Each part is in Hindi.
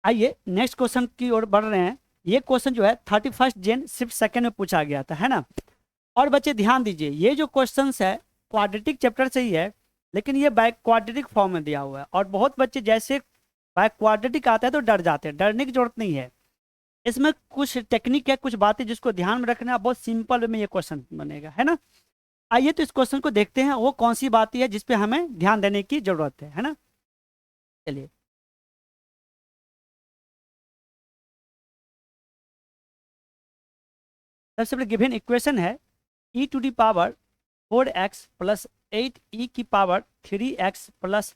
आइए नेक्स्ट क्वेश्चन की ओर बढ़ रहे हैं। ये क्वेश्चन जो है 31 जैन शिफ्ट सेकंड में पूछा गया था, है ना। और बच्चे ध्यान दीजिए, ये जो क्वेश्चंस है क्वाड्रेटिक चैप्टर से ही है, लेकिन ये बाय क्वाड्रेटिक फॉर्म में दिया हुआ है। और बहुत बच्चे जैसे बाय क्वाड्रेटिक आता है तो डर जाते हैं, डरने की जरूरत नहीं है। इसमें कुछ टेक्निक है, कुछ बातें जिसको ध्यान में रखना है, बहुत सिंपल वे में ये क्वेश्चन बनेगा, है ना। आइए तो इस क्वेश्चन को देखते हैं, वो कौन सी बात है जिसपे हमें ध्यान देने की जरूरत है ना। चलिए, सबसे पहले गिवन इक्वेशन है e to the power 4x plus 8 की power 3x plus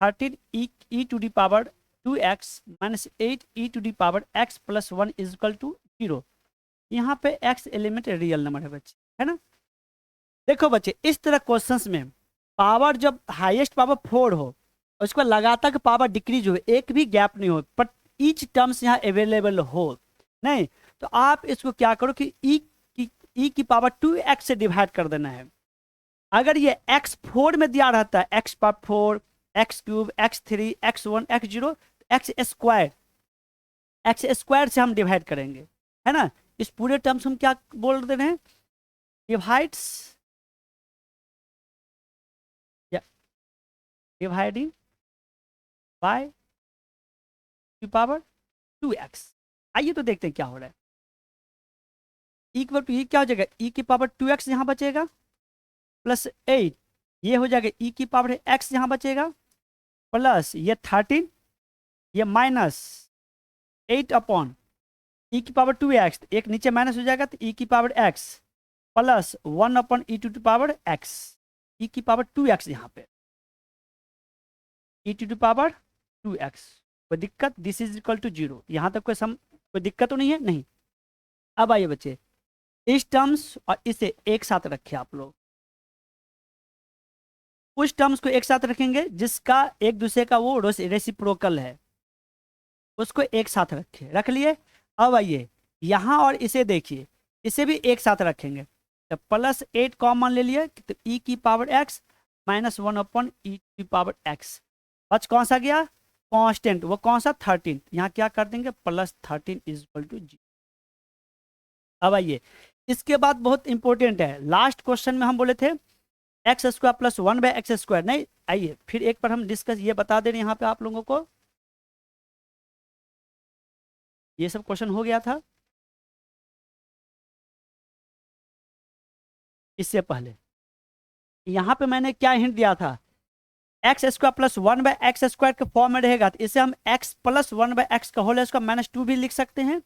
13 e to the power 2x minus 8 to the power x plus 1 is equal to 0। यहाँ पे x एलिमेंट रियल नंबर है बच्चे, है ना। देखो बच्चे, इस तरह क्वेश्चंस में पावर जब हाईएस्ट पावर 4 हो, उसको लगातार पावर डिक्रीज हो, एक भी गैप नहीं हो, बट ईच टर्म्स यहाँ अवेलेबल हो नहीं, तो आप इसको क्या करो कि ई की पावर 2x से डिवाइड कर देना है। अगर ये x4 में दिया रहता है, x power 4, x3, x3, x1, x0, x square से हम डिवाइड करेंगे, है ना। इस पूरे टर्म्स हम क्या बोल रहे हैं, divides dividing by power 2x। आइए तो देखते हैं क्या हो रहा है। इक्वल टू ई क्या हो जाएगा, ई की पावर 2x यहाँ बचेगा प्लस 8, ये हो जाएगा ई की पावर x यहाँ बचेगा प्लस ये 13, ये माइनस 8 अपॉन ई की पावर 2x, एक नीचे माइनस हो जाएगा तो ई की power x plus 1 upon e to the power x, e की पावर 2x यहाँ पे ई टू द पावर 2x। कोई दिक्कत, दिस इज इक्वल टू 0, यहाँ तक कोई दिक्कत तो नहीं है, नहीं। अब आइए बच्चे, इस टर्म्स और इसे एक साथ रखें आप लोग। उस टर्म्स को एक साथ रखेंगे जिसका एक दूसरे का वो रेसिप्रोकल है, उसको एक साथ रखें, रख लिए। अब आइए यहाँ और इसे देखिए, इसे भी एक साथ रखेंगे, तो प्लस 8 कॉमन ले लिए तो ई की पावर x माइनस 1 अपॉन ई की पावर x, बच कौन सा गया, कांस्टेंट, वो कौन सा 13, यहाँ क्या कर देंगे प्लस 13 इज इक्वल टू 0। अब आइए, इसके बाद बहुत इंपॉर्टेंट है, लास्ट क्वेश्चन में हम बोले थे एक्स स्क्वायर प्लस 1/x², नहीं। आइए फिर एक बार हम डिस्कस ये बता दे रहे हैं यहाँ पे आप लोगों को, ये सब क्वेश्चन हो गया था इससे पहले। यहाँ पे मैंने क्या हिंट दिया था, x² प्लस 1/x² के फॉर्म में रहेगा तो इसे हम x प्लस 1/x का होल स्क्वायर माइनस 2 भी लिख सकते हैं,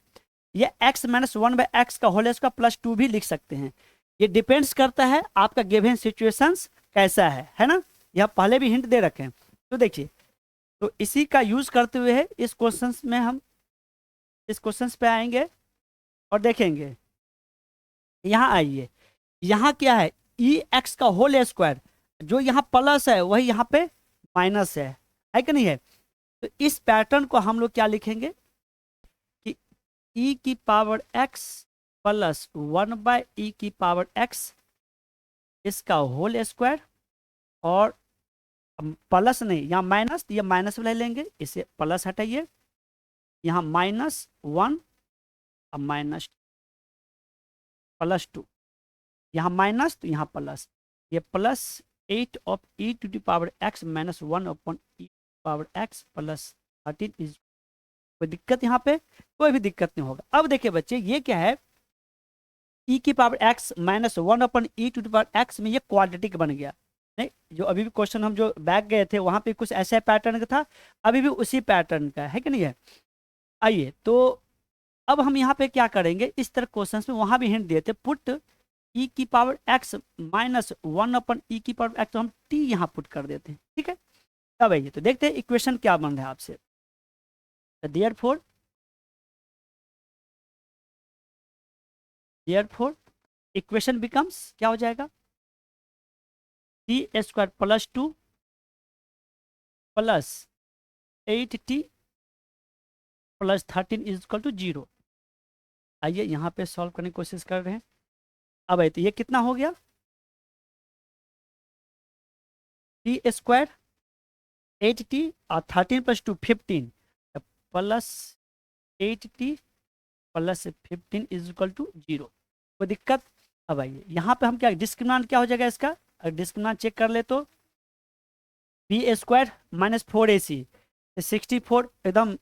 या x माइनस 1/x का होल स्क्वायर प्लस 2 भी लिख सकते हैं। ये डिपेंड्स करता है आपका गिवन सिचुएशंस कैसा है ना। यह पहले भी हिंट दे रखे हैं, तो देखिए, तो इसी का यूज करते हुए इस क्वेश्चन में हम इस क्वेश्चन पे आएंगे और देखेंगे। यहाँ आइए, यहाँ क्या है, ई एक्स का होल स्क्वायर, जो यहाँ प्लस है वही यहाँ पे माइनस है कि नहीं है। तो इस पैटर्न को हम लोग क्या लिखेंगे कि ई की पावर एक्स प्लस 1/e की पावर एक्स, इसका होल स्क्वायर, और प्लस नहीं, यहाँ माइनस, ये माइनस ले लेंगे, इसे प्लस हटाइए, यहाँ -1 और +2, यहाँ माइनस तो यहाँ प्लस, ये plus 8 of e to the power x minus 1 upon e power x plus 13 is, कोई दिक्कत यहाँ पे, कोई भी दिक्कत नहीं होगा। अब देखिए बच्चे, ये क्या है, ई की power x minus 1 upon e to the power x में ये क्वाड्रेटिक बन गया, नहीं। जो अभी भी क्वेश्चन हम जो बैक गए थे वहां पे कुछ ऐसा पैटर्न का था, अभी भी उसी पैटर्न का है कि नहीं है। आइए तो अब हम यहाँ पे क्या करेंगे, इस तरह क्वेश्चन में वहां भी हिंट दिए थे, पुट ई की पावर x माइनस 1 अपन ई की पावर x, तो हम t यहाँ पुट कर देते हैं, ठीक है। अब आइए तो देखते हैं इक्वेशन क्या बन रहा है आपसे। देयरफॉर इक्वेशन बिकम्स क्या हो जाएगा, t² plus 2 plus 8t plus 13 is equal to 0। आइए यहाँ पे सॉल्व करने की कोशिश कर रहे हैं। अब आइए तो ये कितना हो गया, t² 8t और 13 plus 2 15, plus 8t plus 15 is equal to 0। कोई दिक्कत? अब आइए यहाँ पे हम क्या डिस्क्रिमिनेंट क्या हो जाएगा इसका, अगर डिस्क्रिमिनेंट चेक कर ले तो बी स्क्वायर माइनस 4ac 64 एकदम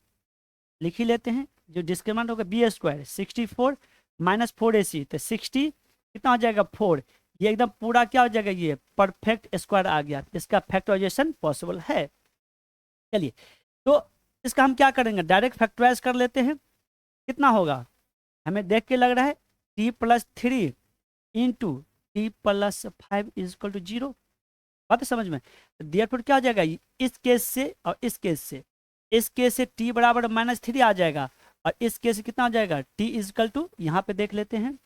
लिख ही लेते हैं। जो डिस्क्रिमिनेंट होगा बी स्क्वायर 64 माइनस 4ac तो 60 कितना हो जाएगा 4। ये एकदम पूरा क्या हो जाएगा, ये परफेक्ट स्क्वायर आ गया, इसका फैक्टराइजेशन पॉसिबल है। चलिए तो इसका हम क्या करेंगे, डायरेक्ट फैक्टराइज कर लेते हैं। कितना होगा हमें देख के लग रहा है t plus 3 into t plus 5 is equal to 0। बात है समझ में? देयरफॉर क्या हो जाएगा, इस केस से और इस केस से, इस केस से t बराबर -3 आ जाएगा और इस केस से कितना हो जाएगा t इज इक्वल टू, यहाँ पे देख लेते हैं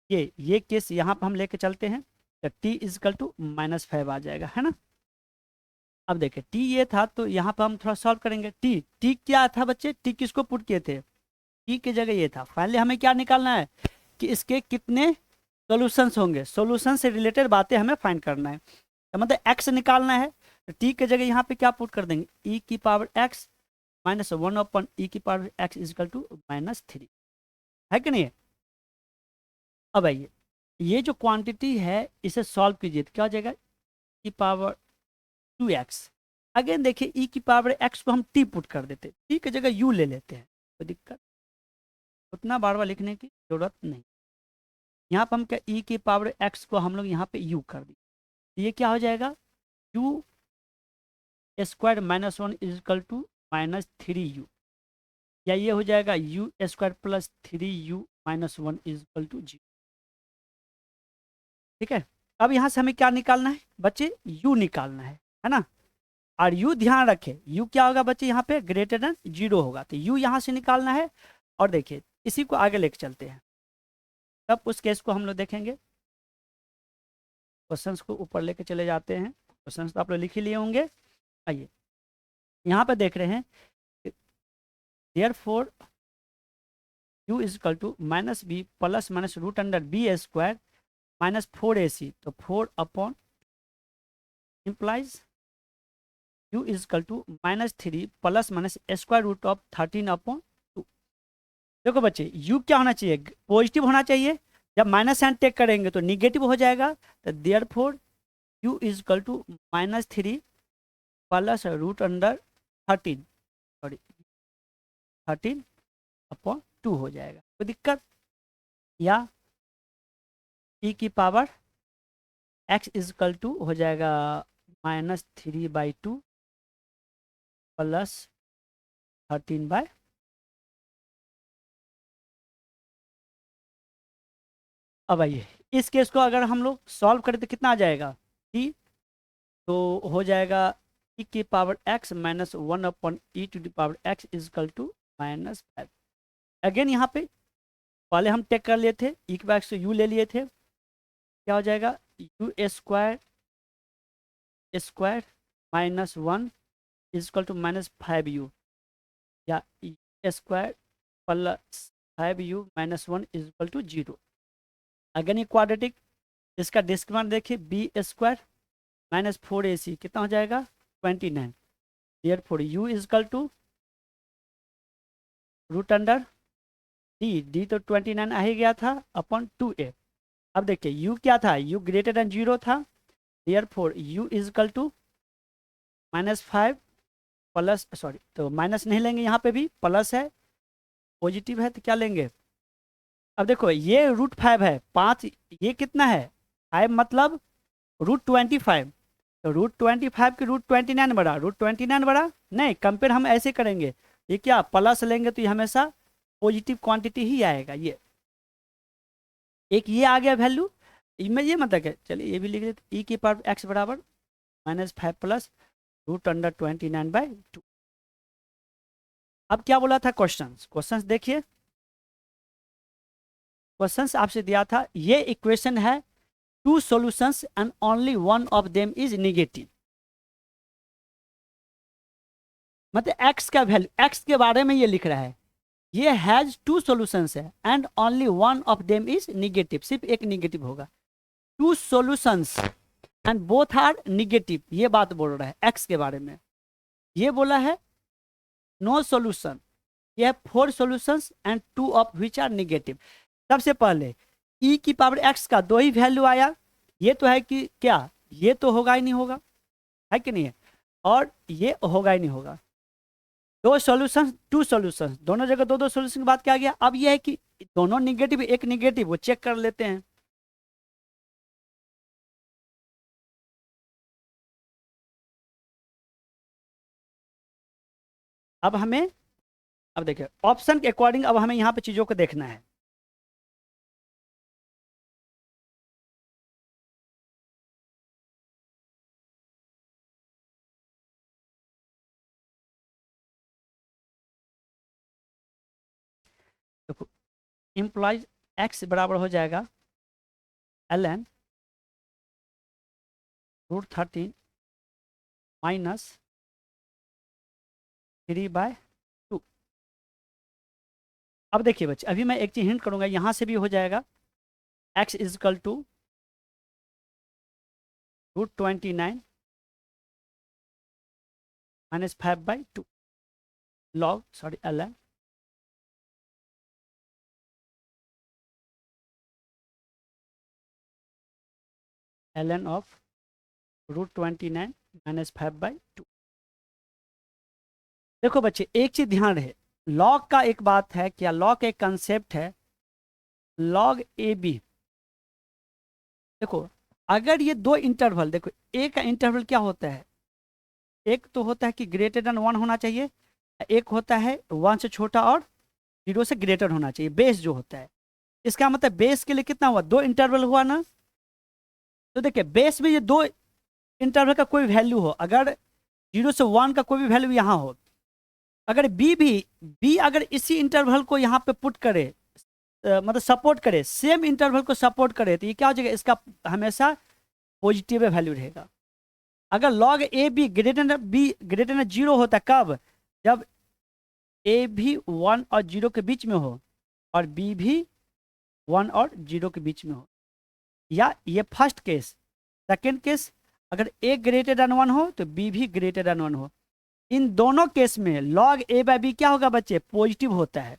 ये केस यहाँ पे हम लेके चलते हैं तो t इज इक्वल टू -5 आ जाएगा, है ना। अब देखिए t ये था तो यहाँ पे हम थोड़ा सॉल्व करेंगे। t क्या था बच्चे, t किसको पुट किए थे, t की जगह ये था। फाइनली हमें क्या निकालना है कि इसके कितने सॉल्यूशंस होंगे, सॉल्यूशन से रिलेटेड बातें हमें फाइंड करना है। तो मतलब x निकालना है तो t की जगह यहाँ पे क्या पुट कर देंगे, e की power x minus 1 upon e की power x is equal to -3, है कि नहीं। अब आइए ये जो क्वांटिटी है इसे सॉल्व कीजिए तो क्या हो जाएगा e पावर 2x। अगेन देखिए e की पावर x को हम t पुट कर देते, t की जगह u ले लेते हैं, कोई दिक्कत, उतना बार बार लिखने की जरूरत नहीं। यहाँ पर हम क्या e की पावर x को हम लोग यहाँ पे u कर दिए, ये क्या हो जाएगा u square minus 1 is equal to -3u, या ये हो जाएगा u square plus 3u minus 1 is equal to 0। ठीक है, अब यहाँ से हमें क्या निकालना है बच्चे, u निकालना है ना। और u ध्यान रखें u क्या होगा बच्चे, यहाँ पे ग्रेटर देन 0 होगा तो u यहाँ से निकालना है। और देखिए इसी को आगे लेके चलते हैं, तब उस केस को हम लोग देखेंगे। क्वेश्चंस को ऊपर लेके चले जाते हैं, क्वेश्चंस तो आप लोग लिख ही लिए होंगे। आइए यहाँ पे देख रहे हैं therefore u is equal to -b plus minus root under b square minus 4ac तो 4 upon implies u is equal to -3 plus minus square root of 13 upon 2। देखो बच्चे u क्या होना चाहिए, पॉजिटिव होना चाहिए, जब माइनस साइन टेक करेंगे तो निगेटिव हो जाएगा। तो therefore u is equal to -3 plus root under 13 upon 2 हो जाएगा, कोई दिक्कत। या e की power x is equal to हो जाएगा -3/2 प्लस 13/। अब आइए इस केस को अगर हम लोग सॉल्व करें तो कितना आ जाएगा t, तो हो जाएगा e की power x minus 1 upon e to the power x is equal to -5। Again यहाँ पे पहले हम टेक कर लिए थे e की पावर से u ले लिए थे, क्या हो जाएगा u square minus 1 is equal to -5u, या square plus 5u minus 1 is equal to 0। Again ये क्वाड्रेटिक, इसका डिस्क्रिमिनेंट देखिए बी स्क्वायर माइनस 4ac कितना हो जाएगा 29। Therefore u is equal to root under d तो 29 आ ही गया था अपॉन 2a। अब देखिए u क्या था, u ग्रेटर देन 0 था, therefore u is equal to -5 plus, sorry तो माइनस नहीं लेंगे, यहाँ पे भी प्लस है, पॉजिटिव है तो क्या लेंगे। अब देखो ये √5 है 5, ये कितना है 5 मतलब √25, तो √25 के √29 बड़ा, √29 बड़ा नहीं, कंपेयर हम ऐसे करेंगे, ये क्या प्लस लेंगे तो ये हमेशा पॉजिटिव क्वांटिटी ही आएगा। ये एक ये आ गया वैल्यू, इनमें ये मतलब है, चलिए ये भी लिख देते e की पावर x बराबर -5 प्लस √29/2। अब क्या बोला था क्वेश्चंस देखिए, क्वेश्चंस आपसे दिया था ये इक्वेशन है 2 solutions and only one of them is negative, मतलब x का वैल्यू, x के बारे में ये लिख रहा है, ये हैज 2 सॉल्यूशंस है and only one of them is negative, सिर्फ एक नेगेटिव होगा। 2 solutions and both are negative, ये बात बोल रहा है x के बारे में, ये बोला है नो सॉल्यूशन, ये है 4 solutions and 2 of which are negative. सबसे पहले e की पावर x का 2 ही वैल्यू आया, ये तो है कि क्या, ये तो होगा ही नहीं होगा, है कि नहीं है, और ये होगा ही नहीं होगा। 2 सॉल्यूशन 2 सॉल्यूशन, दोनों जगह 2 2 सॉल्यूशन की बात क्या गया। अब ये है कि दोनों निगेटिव, एक निगेटिव, वो चेक कर लेते हैं। अब हमें, अब देखिए ऑप्शन के अकॉर्डिंग अब हमें यहाँ पे चीजों को देखना है। देखो इम्प्लॉइज एक्स बराबर हो जाएगा ln √13 माइनस 3/2। अब देखिए बच्चे, अभी मैं एक चीज हिंट करूंगा, यहां से भी हो जाएगा x is equal to √29 minus 5/2 log ln of √29 minus 5/2। देखो बच्चे एक चीज ध्यान रहे, लॉग का एक बात है क्या, लॉग का एक कंसेप्ट है लॉग ए बी। देखो अगर ये 2 इंटरवल, देखो ए का इंटरवल क्या होता है, एक तो होता है कि ग्रेटर देन 1 होना चाहिए, एक होता है 1 से छोटा और 0 से ग्रेटर होना चाहिए, बेस जो होता है। इसका मतलब बेस के लिए कितना हुआ, 2 इंटरवल हुआ ना। तो देखिए बेस में ये 2 इंटरवल का कोई वैल्यू हो, अगर 0 से 1 का कोई भी वैल्यू यहाँ हो, अगर बी अगर इसी इंटरवल को यहाँ पे पुट करे, मतलब सपोर्ट करे, सेम इंटरवल को सपोर्ट करे, तो ये क्या हो जाएगा, इसका हमेशा पॉजिटिव वैल्यू रहेगा। अगर log A be greater than 0 होता है, कब, जब ए भी 1 और 0 के बीच में हो और बी भी 1 और 0 के बीच में हो, या ये फर्स्ट केस। सेकेंड केस, अगर ए ग्रेटर देन 1 हो तो बी भी ग्रेटर देन 1 हो। इन दोनों केस में लॉग ए बाय बी क्या होगा बच्चे, पॉजिटिव होता है।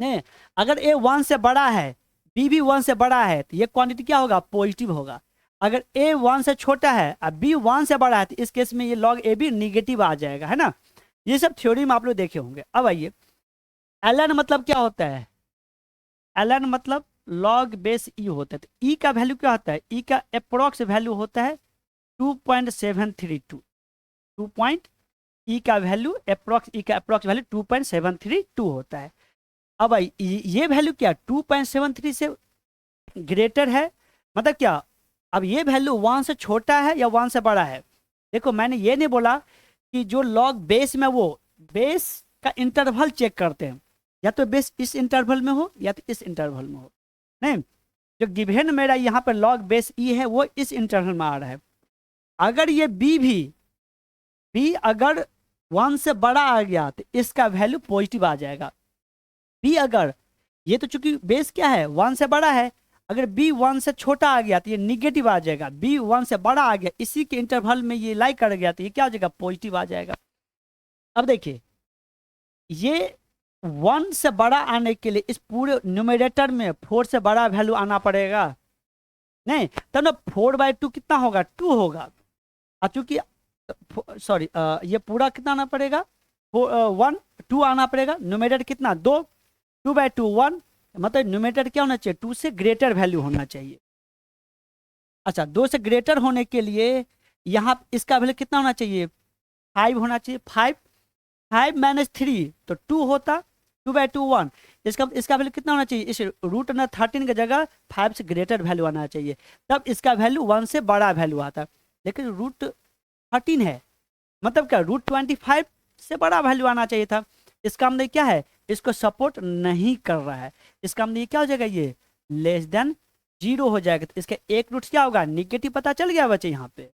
नहीं, अगर ए 1 से बड़ा है, बी भी 1 से बड़ा है, तो ये क्वांटिटी क्या होगा, पॉजिटिव होगा। अगर ए 1 से छोटा है और बी 1 से बड़ा है, तो इस केस में ये लॉग ए बी निगेटिव आ जाएगा, है ना। ये सब थ्योरी में आप लोग देखे होंगे। अब आइए, ln मतलब क्या होता है, ln मतलब लॉग बेस ई होता है। तो ई का वैल्यू क्या होता है, ई का अप्रोक्स वैल्यू होता है 2.732। 2 ई का वैल्यू अप्रोक्स, ई का अप्रोक्स वैल्यू 2.732 होता है। अब भाई ये वैल्यू क्या 2.73 से ग्रेटर है, मतलब क्या, अब ये वैल्यू 1 से छोटा है या 1 से बड़ा है। देखो मैंने ये नहीं बोला कि जो लॉग बेस में, वो बेस का इंटरवल चेक करते हैं, या तो बेस इस इंटरवल में हो या तो इस इंटरवल में हो। नहीं, जो गिवन मेरा यहाँ पर लॉग बेस ई है वो इस इंटरवल में आ रहा है। अगर ये बी अगर 1 से बड़ा आ गया तो इसका वैल्यू पॉजिटिव आ जाएगा। बी अगर, ये तो चूंकि बेस क्या है 1 से बड़ा है, अगर बी 1 से छोटा आ गया तो ये निगेटिव आ जाएगा। बी 1 से बड़ा आ गया, इसी के इंटरवल में ये लाई कर गया तो ये क्या हो जाएगा, पॉजिटिव आ जाएगा। अब देखिए ये 1 से बड़ा आने के लिए इस पूरे न्यूमरेटर में 4 से बड़ा वैल्यू आना पड़ेगा, नहीं तब ना 4/2 कितना होगा, 2 होगा। और चूंकि सॉरी ये पूरा कितना आना पड़ेगा, 1 2 आना पड़ेगा। न्यूमरेटर कितना, 2, 2/2 1, मतलब न्यूमरेटर क्या होना चाहिए, 2 से ग्रेटर वैल्यू होना चाहिए। अच्छा 2 से ग्रेटर होने के लिए यहाँ इसका वैल्यू कितना होना चाहिए, 5 होना चाहिए। 5 माइनस 3 तो 2 होता, 2/2 1। इसका वैल्यू कितना होना चाहिए, इस √13 की जगह 5 से ग्रेटर वैल्यू आना चाहिए, तब इसका वैल्यू 1 से बड़ा वैल्यू आता। लेकिन √13 है, मतलब क्या √25 से बड़ा वैल्यू आना चाहिए था। इसका मतलब क्या है, इसको सपोर्ट नहीं कर रहा है। इसका मतलब ये क्या हो जाएगा, ये लेस देन 0 हो जाएगा। तो इसका एक रूट क्या होगा, निगेटिव पता चल गया बच्चे यहाँ पे,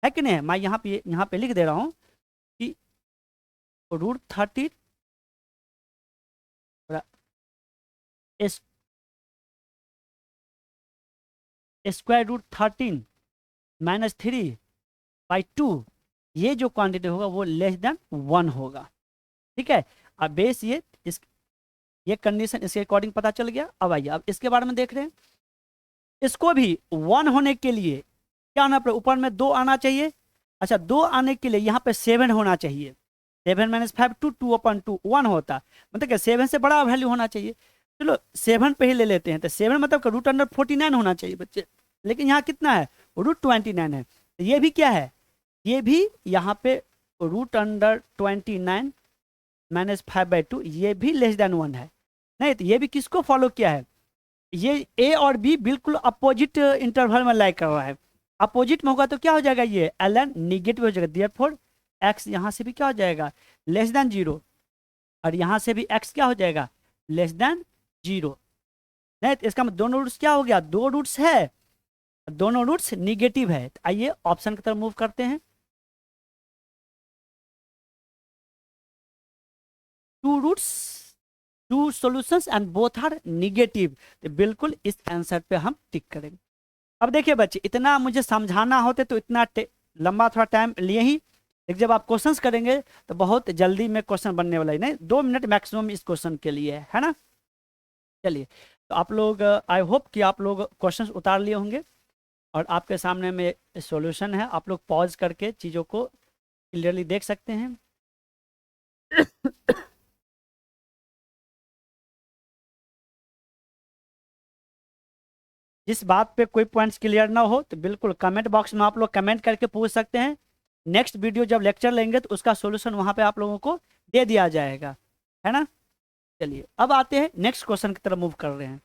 है कि नहीं। मैं यहाँ पे लिख दे रहा हूँ कि √13 √13 माइनस 3/2, ये जो क्वांटिटी होगा वो लेस देन 1 होगा। ठीक है। अब बेस ये कंडीशन इसके अकॉर्डिंग पता चल गया। अब आइए अब इसके बारे में देख रहे हैं। इसको भी 1 होने के लिए क्या होना पड़ेगा, ऊपर में 2 आना चाहिए। अच्छा 2 आने के लिए यहाँ पे 7 होना चाहिए। 7 माइनस 5 2/2 1 होता, मतलब क्या 7 से बड़ा वैल्यू होना चाहिए। चलो 7 पे ही ले लेते हैं, तो 7 मतलब √49 होना चाहिए बच्चे, लेकिन यहाँ कितना है, √29 है। तो ये भी क्या है, ये भी यहाँ पे √29 माइनस 5/2, ये भी <<1 है। नहीं तो ये भी किसको फॉलो किया है, ये ए और बी बिल्कुल अपोजिट इंटरवल में लाइक कर रहा है। अपोजिट में होगा तो क्या हो जाएगा, ये ln निगेटिव हो जाएगा, देयरफॉर एक्स यहाँ से भी क्या हो जाएगा, <0, और यहाँ से भी एक्स क्या हो जाएगा, <0। नहीं तो इसका मतलब दोनों रूट्स क्या हो गया, 2 रूट्स है, दोनों रूट्स निगेटिव है। तो आइए ऑप्शन की तरफ मूव करते हैं। 2 roots 2 solutions and both are negative, तो बिल्कुल इस आंसर पे हम टिक करेंगे। अब देखिए बच्चे, इतना मुझे समझाना होते तो इतना लंबा थोड़ा टाइम लिए ही, लेकिन जब आप क्वेश्चंस करेंगे तो बहुत जल्दी में क्वेश्चन बनने वाला ही नहीं, 2 मिनट मैक्सिमम इस क्वेश्चन के लिए है ना। चलिए तो आप लोग, आई होप कि आप लोग क्वेश्चंस उतार लिए होंगे और आपके सामने में सॉल्यूशन है, आप लोग पॉज करके चीज़ों को क्लियरली देख सकते हैं। जिस बात पे कोई पॉइंट्स क्लियर ना हो तो बिल्कुल कमेंट बॉक्स में आप लोग कमेंट करके पूछ सकते हैं। नेक्स्ट वीडियो जब लेक्चर लेंगे तो उसका सॉल्यूशन वहां पे आप लोगों को दे दिया जाएगा, है ना। चलिए अब आते हैं नेक्स्ट क्वेश्चन की तरफ मूव कर रहे हैं।